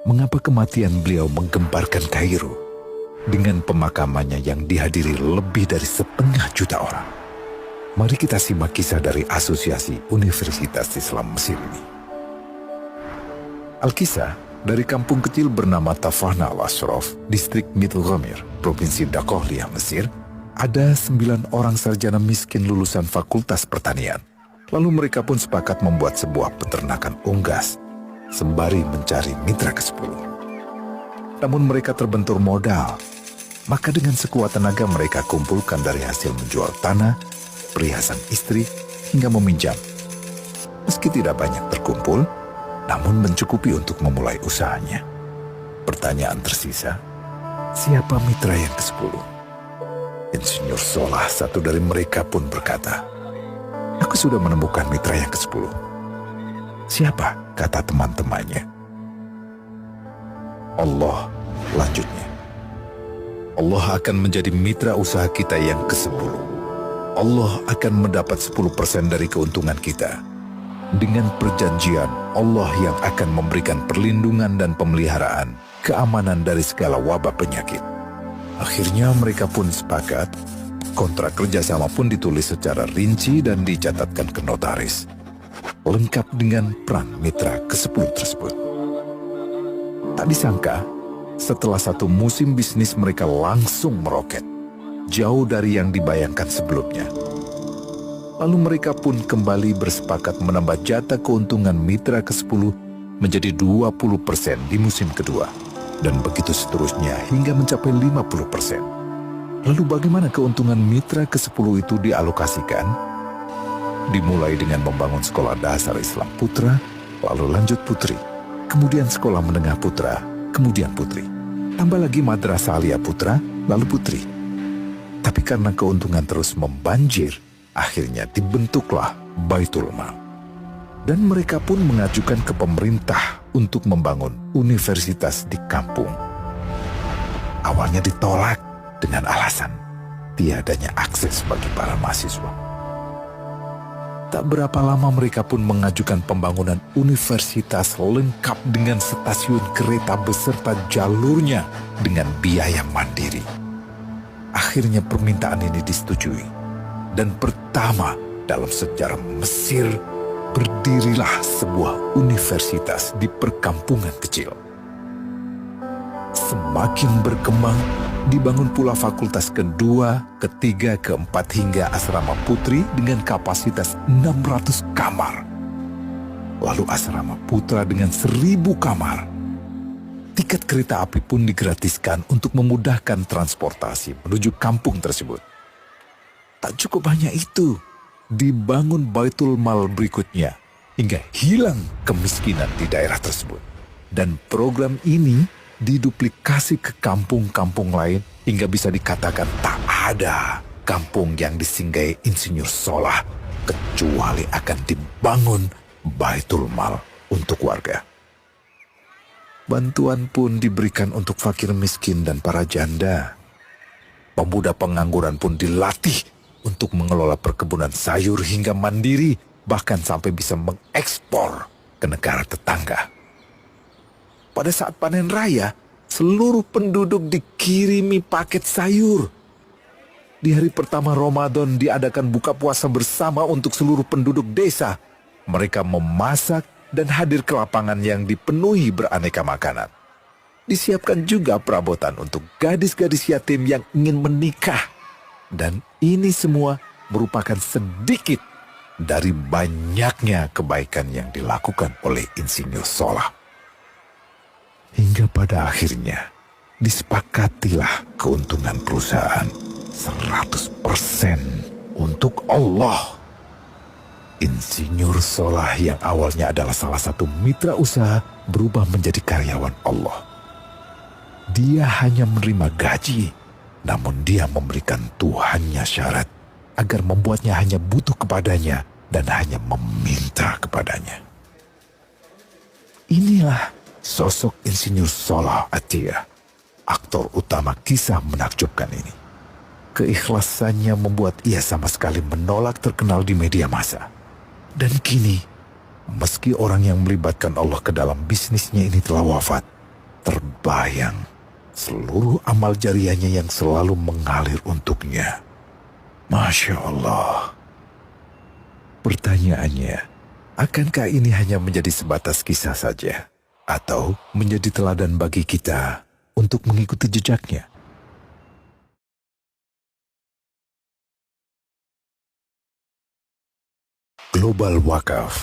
mengapa kematian beliau menggemparkan Kairo dengan pemakamannya yang dihadiri lebih dari 1,5 juta orang. Mari kita simak kisah dari Asosiasi Universitas Islam Mesir ini. Al-Kisah dari kampung kecil bernama Tafahna al-Ashraf, distrik Middle Ghamir, provinsi Dakohlia, Mesir, ada 9 orang sarjana miskin lulusan fakultas pertanian. Lalu mereka pun sepakat membuat sebuah peternakan unggas sembari mencari mitra ke-10. Namun mereka terbentur modal, maka dengan sekuat tenaga mereka kumpulkan dari hasil menjual tanah, perhiasan istri, hingga meminjam. Meski tidak banyak terkumpul, namun mencukupi untuk memulai usahanya. Pertanyaan tersisa, siapa mitra yang ke-10? Insinyur Solah, satu dari mereka, pun berkata, "Aku sudah menemukan mitra yang ke-10. Siapa?" kata teman-temannya. "Allah," lanjutnya. "Allah akan menjadi mitra usaha kita yang ke-10. Allah akan mendapat 10% dari keuntungan kita. Dengan perjanjian, Allah yang akan memberikan perlindungan dan pemeliharaan, keamanan dari segala wabah penyakit." Akhirnya mereka pun sepakat. Kontrak kerjasama pun ditulis secara rinci dan dicatatkan ke notaris, lengkap dengan peran mitra ke-10 tersebut. Tak disangka, setelah 1 musim bisnis mereka langsung meroket, jauh dari yang dibayangkan sebelumnya. Lalu mereka pun kembali bersepakat menambah jatah keuntungan mitra ke-10 menjadi 20% di musim kedua, dan begitu seterusnya hingga mencapai 50%. Lalu bagaimana keuntungan mitra ke-10 itu dialokasikan? Dimulai dengan membangun sekolah dasar Islam putra, lalu lanjut putri, kemudian sekolah menengah putra, kemudian putri. Tambah lagi madrasah aliyah putra, lalu putri. Tapi karena keuntungan terus membanjir, akhirnya dibentuklah Baitul Mal. Dan mereka pun mengajukan ke pemerintah untuk membangun universitas di kampung. Awalnya ditolak dengan alasan tiadanya akses bagi para mahasiswa. Tak berapa lama mereka pun mengajukan pembangunan universitas lengkap dengan stasiun kereta beserta jalurnya dengan biaya mandiri. Akhirnya permintaan ini disetujui. Dan pertama dalam sejarah Mesir, berdirilah sebuah universitas di perkampungan kecil. Semakin berkembang, dibangun pula fakultas kedua, ketiga, keempat hingga asrama putri dengan kapasitas 600 kamar. Lalu asrama putra dengan 1.000 kamar. Tiket kereta api pun digratiskan untuk memudahkan transportasi menuju kampung tersebut. Tak cukup hanya itu, dibangun Baitul Mal berikutnya hingga hilang kemiskinan di daerah tersebut. Dan program ini diduplikasi ke kampung-kampung lain hingga bisa dikatakan tak ada kampung yang disinggahi Insinyur Solah kecuali akan dibangun Baitul Mal untuk warga. Bantuan pun diberikan untuk fakir miskin dan para janda. Pemuda pengangguran pun dilatih untuk mengelola perkebunan sayur hingga mandiri, bahkan sampai bisa mengekspor ke negara tetangga. Pada saat panen raya, seluruh penduduk dikirimi paket sayur. Di hari pertama Ramadan diadakan buka puasa bersama untuk seluruh penduduk desa. Mereka memasak dan hadir ke lapangan yang dipenuhi beraneka makanan. Disiapkan juga perabotan untuk gadis-gadis yatim yang ingin menikah. Dan ini semua merupakan sedikit dari banyaknya kebaikan yang dilakukan oleh Insinyur Solah. Hingga pada akhirnya disepakatilah keuntungan perusahaan 100% untuk Allah. Insinyur Solah yang awalnya adalah salah satu mitra usaha berubah menjadi karyawan Allah. Dia hanya menerima gaji, namun dia memberikan Tuhannya syarat agar membuatnya hanya butuh kepadanya dan hanya meminta kepadanya. Inilah sosok Insinyur Solah Atiyah, aktor utama kisah menakjubkan ini. Keikhlasannya membuat ia sama sekali menolak terkenal di media massa. Dan kini, meski orang yang melibatkan Allah ke dalam bisnisnya ini telah wafat, terbayang seluruh amal jariahnya yang selalu mengalir untuknya. Masya Allah. Pertanyaannya, akankah ini hanya menjadi sebatas kisah saja? Atau menjadi teladan bagi kita untuk mengikuti jejaknya? Global Wakaf